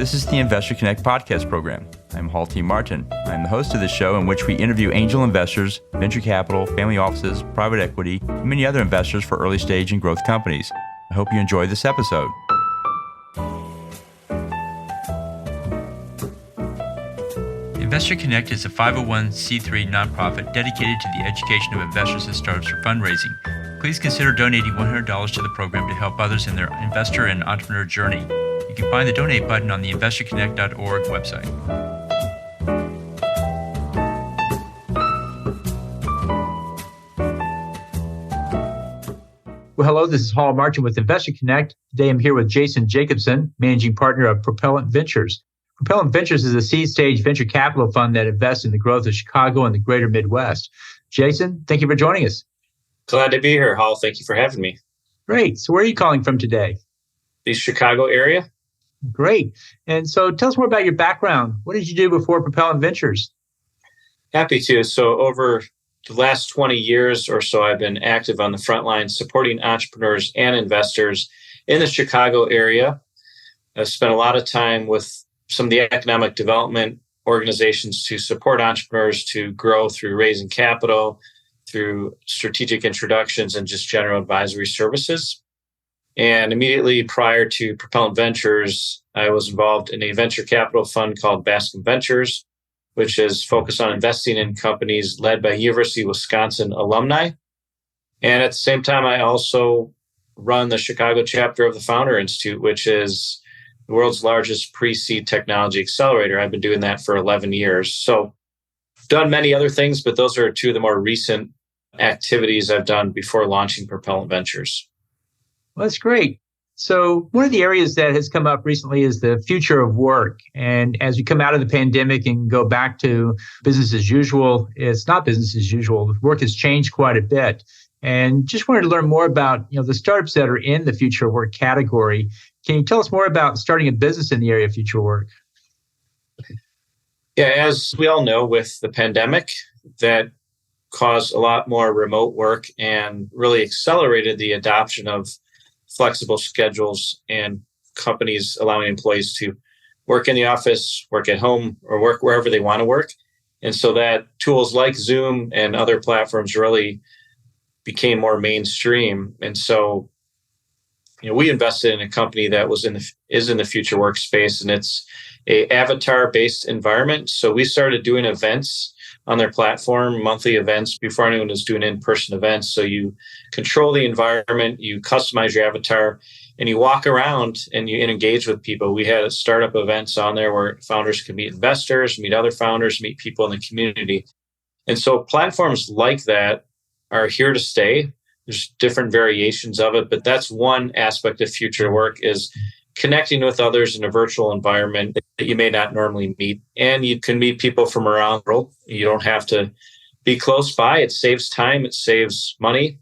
This is the Investor Connect podcast program. I'm Hall T. Martin. I'm the host of this show in which we interview angel investors, venture capital, family offices, private equity, and many other investors for early stage and growth companies. I hope you enjoy this episode. Investor Connect is a 501c3 nonprofit dedicated to the education of investors and startups for fundraising. Please consider donating $100 to the program to help others in their investor and entrepreneur journey. You can find the donate button on the investorconnect.org website. Well, hello, this is Hall Martin with Investor Connect. Today I'm here with Jason Jacobsohn, managing partner of Propellant Ventures. Propellant Ventures is a seed-stage venture capital fund that invests in the growth of Chicago and the greater Midwest. Jason, thank you for joining us. Glad to be here, Hall. Thank you for having me. Great. So where are you calling from today? The Chicago area. Great. And so tell us more about your background. What did you do before Propellant Ventures? Happy to. So over the last 20 years or so, I've been active on the front line supporting entrepreneurs and investors in the Chicago area. I've spent a lot of time with some of the economic development organizations to support entrepreneurs to grow through raising capital, through strategic introductions, and just general advisory services. And immediately prior to Propellant Ventures, I was involved in a venture capital fund called Bascom Ventures, which is focused on investing in companies led by University of Wisconsin alumni. And at the same time, I also run the Chicago chapter of the Founder Institute, which is the world's largest pre-seed technology accelerator. I've been doing that for 11 years. So I've done many other things, but those are two of the more recent activities I've done before launching Propellant Ventures. Well, that's great. So one of the areas that has come up recently is the future of work. And as we come out of the pandemic and go back to business as usual, it's not business as usual. Work has changed quite a bit. And just wanted to learn more about, the startups that are in the future of work category. Can you tell us more about starting a business in the area of future work? Yeah, as we all know, with the pandemic, that caused a lot more remote work and really accelerated the adoption of flexible schedules and companies allowing employees to work in the office, work at home, or work wherever they want to work. And so that tools like Zoom and other platforms really became more mainstream. And so, we invested in a company that is in the future workspace, and it's a avatar-based environment. So we started doing events on their platform, monthly events, before anyone was doing in-person events. So you control the environment, you customize your avatar, and you walk around and you engage with people. We had startup events on there where founders could meet investors, meet other founders, meet people in the community. And so platforms like that are here to stay. There's different variations of it, but that's one aspect of future work is connecting with others in a virtual environment that you may not normally meet. And you can meet people from around the world. You don't have to be close by. It saves time, it saves money,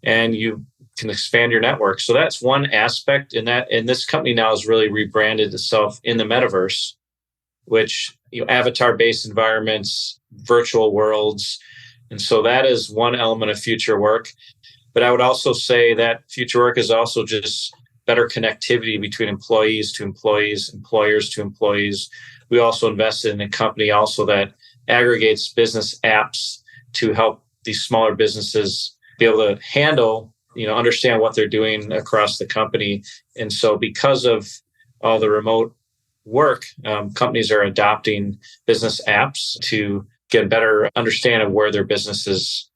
and you can expand your network. So that's one aspect in that. And this company now has really rebranded itself in the metaverse, which avatar-based environments, virtual worlds. And so that is one element of future work. But I would also say that future work is also just better connectivity between employees to employees, employers to employees. We also invested in a company also that aggregates business apps to help these smaller businesses be able to handle, understand what they're doing across the company. And so because of all the remote work, companies are adopting business apps to get a better understanding of where their business is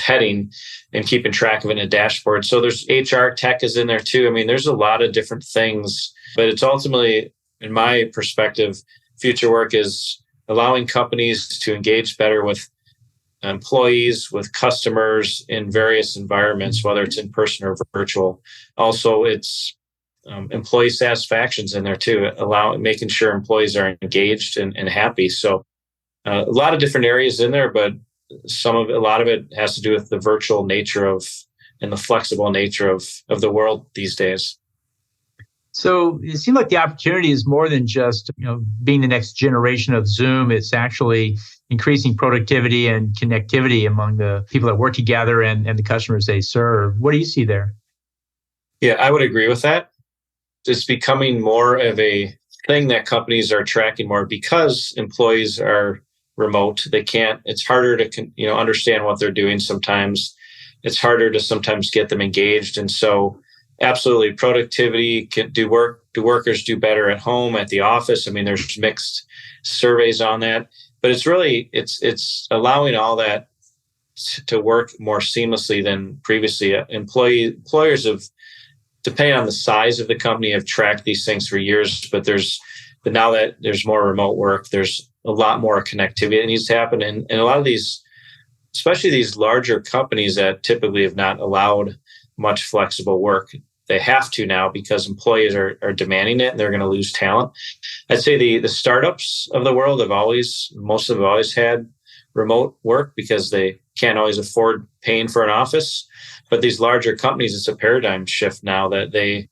heading and keeping track of it in a dashboard. So there's HR tech is in there too. There's a lot of different things, but it's ultimately, in my perspective, future work is allowing companies to engage better with employees, with customers in various environments, whether it's in person or virtual. Also, it's employee satisfaction's in there too, making sure employees are engaged and happy. So a lot of different areas in there, but a lot of it has to do with the virtual nature and the flexible nature of the world these days. So it seems like the opportunity is more than just, being the next generation of Zoom. It's actually increasing productivity and connectivity among the people that work together and the customers they serve. What do you see there? Yeah, I would agree with that. It's becoming more of a thing that companies are tracking more because employees are remote. They can't, it's harder to, understand what they're doing sometimes. It's harder to sometimes get them engaged. And so absolutely productivity do workers do better at home, at the office? I mean, there's mixed surveys on that, but it's really, it's allowing all that to work more seamlessly than previously. Employers have, depending on the size of the company, have tracked these things for years, but now that there's more remote work, there's a lot more connectivity that needs to happen. And a lot of these, especially these larger companies that typically have not allowed much flexible work, they have to now because employees are demanding it and they're going to lose talent. I'd say the startups of the world most of them have always had remote work because they can't always afford paying for an office. But these larger companies, it's a paradigm shift now that they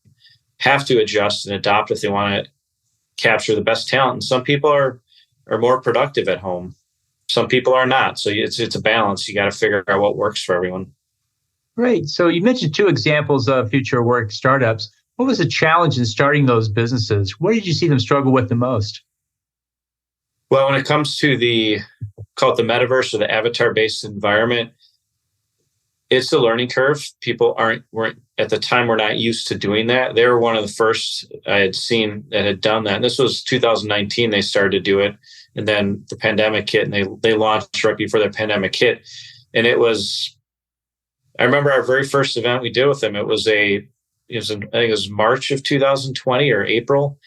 have to adjust and adopt if they want to capture the best talent. And some people are more productive at home. Some people are not. So it's a balance. You got to figure out what works for everyone. Great. So you mentioned two examples of future work startups. What was the challenge in starting those businesses? Where did you see them struggle with the most? Well, when it comes to call it the metaverse or the avatar-based environment, it's a learning curve. People weren't at the time, were not used to doing that. They were one of the first I had seen that had done that. And this was 2019, they started to do it. And then the pandemic hit and they launched right before the pandemic hit. And I remember our very first event we did with them. I think it was March of 2020 or April.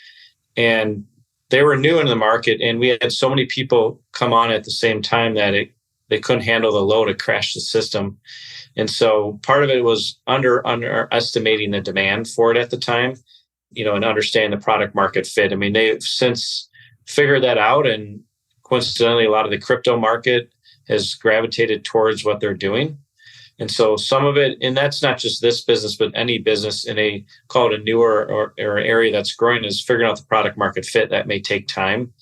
And they were new in the market. And we had so many people come on at the same time that they couldn't handle the load. It crashed the system. And so part of it was underestimating the demand for it at the time, and understanding the product market fit. I mean, they've since figured that out. And coincidentally, a lot of the crypto market has gravitated towards what they're doing. And so some of it, and that's not just this business, but any business in call it a newer or area that's growing, is figuring out the product market fit. That may take time.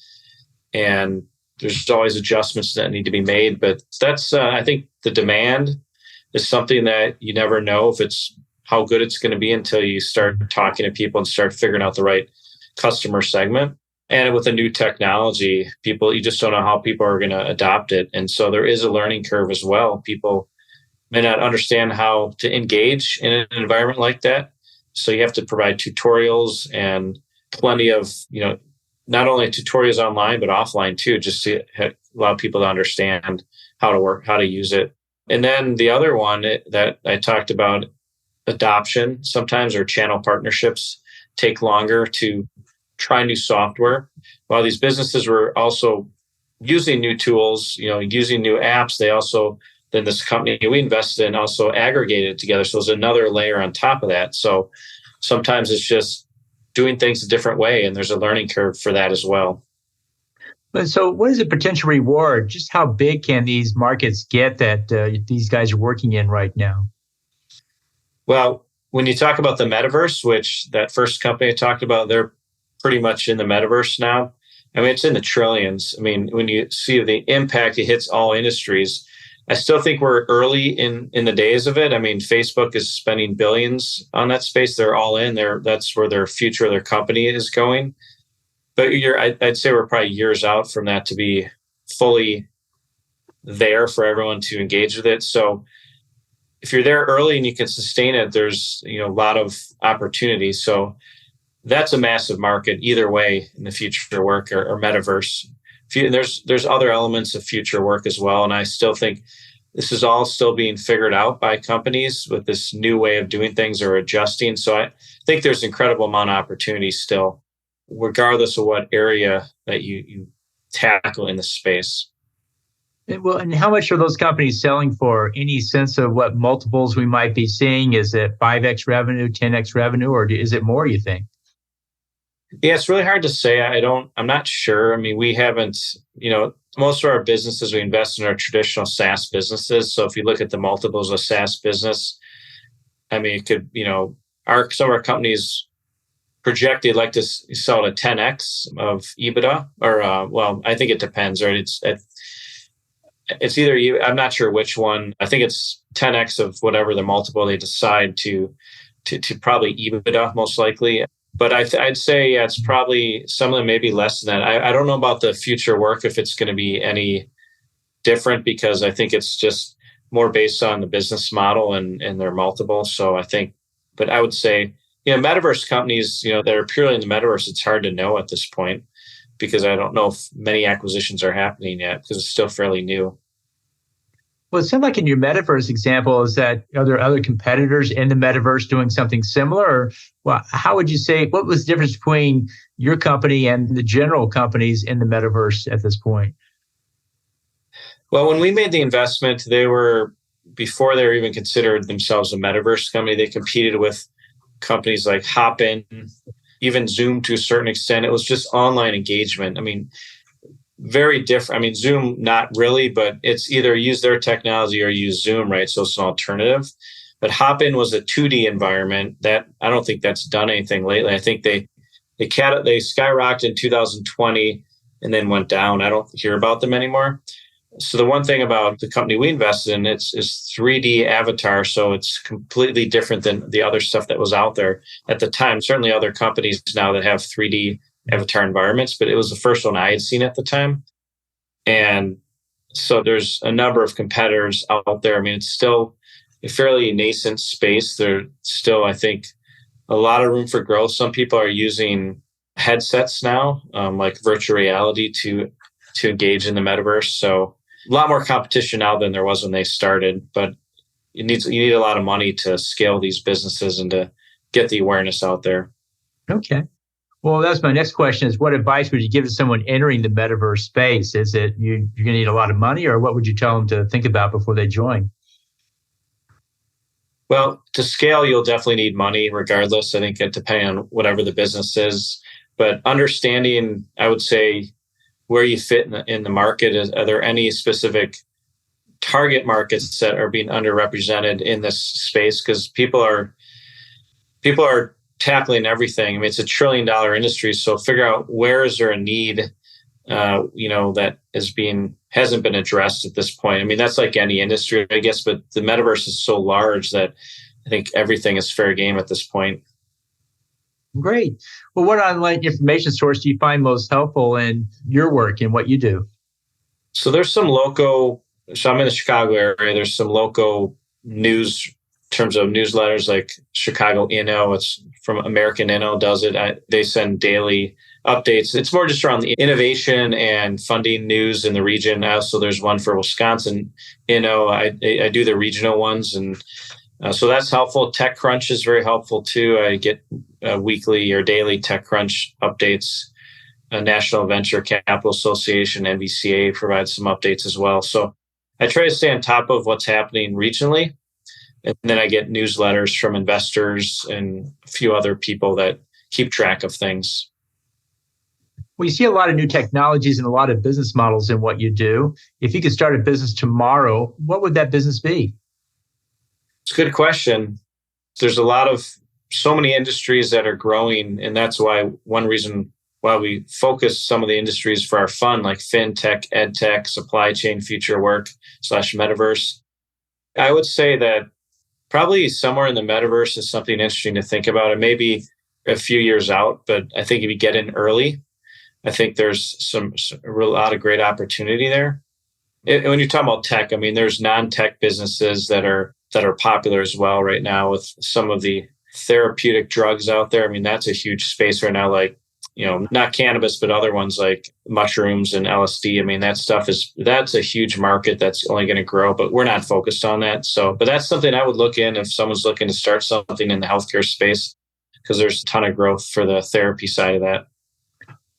And there's always adjustments that need to be made. But that's, I think the demand is something that you never know if it's how good it's going to be until you start talking to people and start figuring out the right customer segment. And with a new technology, you just don't know how people are going to adopt it. And so there is a learning curve as well. People may not understand how to engage in an environment like that. So you have to provide tutorials and plenty of, not only tutorials online, but offline too, just to allow people to understand how to work, how to use it. And then the other one that I talked about, adoption sometimes, or channel partnerships, take longer to try new software. While these businesses were also using new tools, using new apps, then this company we invested in also aggregated it together. So there's another layer on top of that. So sometimes it's just doing things a different way, and there's a learning curve for that as well. So what is the potential reward? Just how big can these markets get that these guys are working in right now? Well, when you talk about the metaverse, which that first company I talked about, they're pretty much in the metaverse now. I mean, it's in the trillions. I mean, when you see the impact, it hits all industries. I still think we're early in the days of it. I mean, Facebook is spending billions on that space. They're all in there. That's where their future of their company is going. But I'd say we're probably years out from that to be fully there for everyone to engage with it. So if you're there early and you can sustain it, there's a lot of opportunities. So that's a massive market either way in the future work or metaverse. There's other elements of future work as well. And I still think this is all still being figured out by companies with this new way of doing things or adjusting. So I think there's an incredible amount of opportunity still, regardless of what area that you tackle in the space. Well, and how much are those companies selling for? Any sense of what multiples we might be seeing? Is it 5x revenue, 10x revenue, or is it more, you think? Yeah, it's really hard to say. I'm not sure. I mean, we haven't, most of our businesses, we invest in our traditional SaaS businesses. So if you look at the multiples of SaaS business, I mean, it could, some of our companies projected like to sell at 10x of EBITDA, or I think it depends, right? It's either I'm not sure which one. I think it's 10x of whatever the multiple they decide to probably EBITDA most likely. But I'd say it's probably some of them maybe less than that. I don't know about the future work if it's going to be any different because I think it's just more based on the business model and their multiple. So I think, but I would say, metaverse companies, that are purely in the metaverse, it's hard to know at this point because I don't know if many acquisitions are happening yet because it's still fairly new. Well, it sounds like in your metaverse example, is that are there other competitors in the metaverse doing something similar? Or well, how would you say, what was the difference between your company and the general companies in the metaverse at this point? Well, when we made the investment, before they were even considered themselves a metaverse company, they competed with companies like Hopin, even Zoom to a certain extent. It was just online engagement. I mean, very different. I mean, Zoom, not really, but it's either use their technology or use Zoom, right? So it's an alternative. But Hopin was a 2D environment that I don't think that's done anything lately. I think they skyrocketed in 2020 and then went down. I don't hear about them anymore. So the one thing about the company we invested in, is 3D avatar. So it's completely different than the other stuff that was out there at the time. Certainly other companies now that have 3D avatar environments, but it was the first one I had seen at the time. And so there's a number of competitors out there. I mean, it's still a fairly nascent space. There's still, I think, a lot of room for growth. Some people are using headsets now, like virtual reality to engage in the metaverse. So a lot more competition now than there was when they started, but you need a lot of money to scale these businesses and to get the awareness out there. Okay. Well, that's my next question is what advice would you give to someone entering the metaverse space? Is it you're going to need a lot of money or what would you tell them to think about before they join? Well, to scale, you'll definitely need money regardless. I think it depends on whatever the business is, but understanding, I would say, where you fit in the market. Are there any specific target markets that are being underrepresented in this space? Because people are tackling everything. I mean, it's $1 trillion industry. So figure out where is there a need, that hasn't been addressed at this point. I mean, that's like any industry, I guess, but the metaverse is so large that I think everything is fair game at this point. Great. Well, what online information source do you find most helpful in your work and what you do? So there's I'm in the Chicago area. There's some local news in terms of newsletters like Chicago Inno. It's from American Inno does it. They send daily updates. It's more just around the innovation and funding news in the region. Also, there's one for Wisconsin Inno. I do the regional ones and so that's helpful. TechCrunch is very helpful too. I get weekly or daily TechCrunch updates. National Venture Capital Association, NVCA, provides some updates as well. So I try to stay on top of what's happening regionally. And then I get newsletters from investors and a few other people that keep track of things. Well, you see a lot of new technologies and a lot of business models in what you do. If you could start a business tomorrow, what would that business be? It's a good question. There's so many industries that are growing, and that's why one reason why we focus some of the industries for our fund, like fintech, edtech, supply chain, future work /metaverse. I would say that probably somewhere in the metaverse is something interesting to think about. It may be a few years out, but I think if you get in early, I think there's a lot of great opportunity there. When you're talking about tech, I mean, there's non-tech businesses that are popular as well right now with some of the therapeutic drugs out there. I mean, that's a huge space right now, like, not cannabis, but other ones like mushrooms and LSD. I mean, that's a huge market that's only going to grow, but we're not focused on that. So, but that's something I would look in if someone's looking to start something in the healthcare space, because there's a ton of growth for the therapy side of that.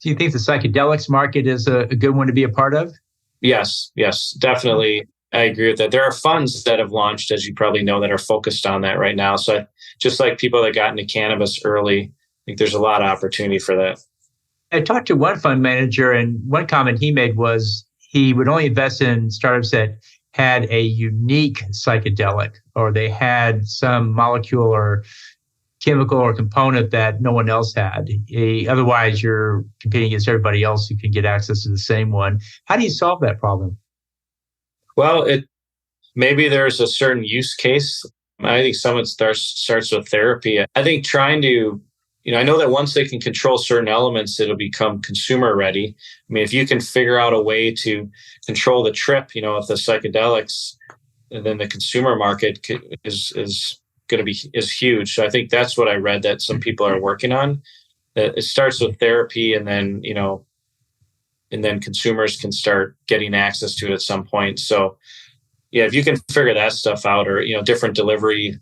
Do you think the psychedelics market is a good one to be a part of? Yes, definitely. I agree with that. There are funds that have launched, as you probably know, that are focused on that right now. So just like people that got into cannabis early, I think there's a lot of opportunity for that. I talked to one fund manager, and one comment he made was he would only invest in startups that had a unique psychedelic, or they had some molecule or chemical or component that no one else had. Otherwise, you're competing against everybody else who can get access to the same one. How do you solve that problem? Well, maybe there's a certain use case. I think someone starts with therapy. I think trying to I know that once they can control certain elements, it'll become consumer ready. I mean, if you can figure out a way to control the trip, with the psychedelics, and then the consumer market is going to be is huge. So I think that's what I read that some people are working on. That it starts with therapy, and then consumers can start getting access to it at some point. So yeah, if you can figure that stuff out, or different delivery,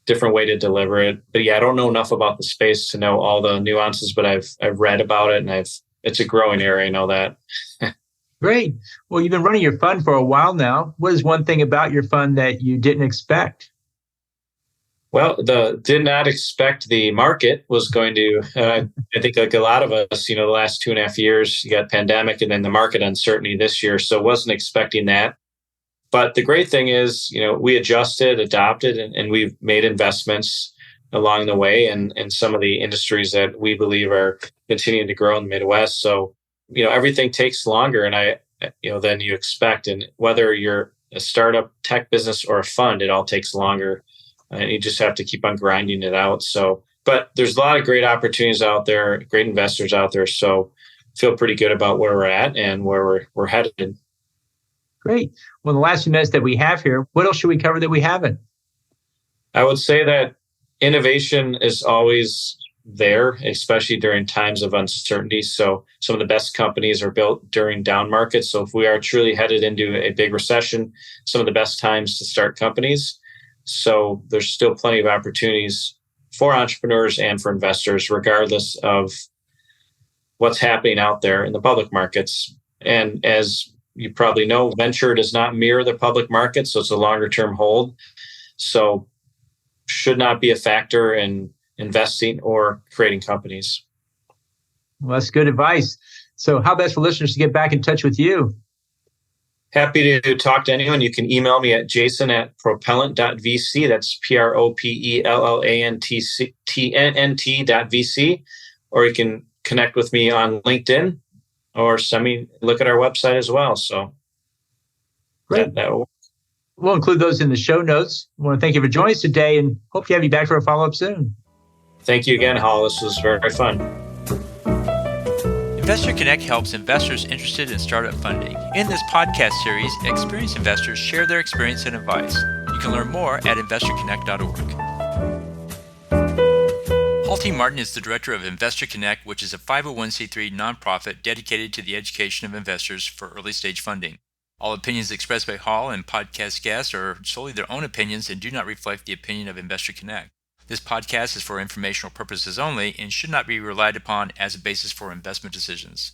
different way to deliver it. But yeah, I don't know enough about the space to know all the nuances, but I've read about it, and it's a growing area. I know that. Great. Well, you've been running your fund for a while now. What is one thing about your fund that you didn't expect? Well, did not expect the market was going to. I think like a lot of us, the last 2.5 years, you got pandemic and then the market uncertainty this year. So wasn't expecting that. But the great thing is, we adjusted, adopted, and we've made investments along the way in some of the industries that we believe are continuing to grow in the Midwest. So, everything takes longer than you expect. And whether you're a startup tech business or a fund, it all takes longer. And you just have to keep on grinding it out. So, but there's a lot of great opportunities out there, great investors out there. So feel pretty good about where we're at and where we're headed. Great. Well, the last few minutes that we have here, what else should we cover that we haven't? I would say that innovation is always there, especially during times of uncertainty. So some of the best companies are built during down markets. So if we are truly headed into a big recession, some of the best times to start companies. So there's still plenty of opportunities for entrepreneurs and for investors, regardless of what's happening out there in the public markets. And as you probably know, venture does not mirror the public market, so it's a longer term hold. So should not be a factor in investing or creating companies. Well, that's good advice. So how best for listeners to get back in touch with you? Happy to talk to anyone. You can email me at jason@propellant.vc. That's propellant.vc. Or you can connect with me on LinkedIn or look at our website as well. So great. We'll include those in the show notes. I want to thank you for joining us today and hope to have you back for a follow-up soon. Thank you again, Hall. This was very fun. Investor Connect helps investors interested in startup funding. In this podcast series, experienced investors share their experience and advice. You can learn more at investorconnect.org. Hall T. Martin is the director of Investor Connect, which is a 501c3 nonprofit dedicated to the education of investors for early-stage funding. All opinions expressed by Hall and podcast guests are solely their own opinions and do not reflect the opinion of Investor Connect. This podcast is for informational purposes only and should not be relied upon as a basis for investment decisions.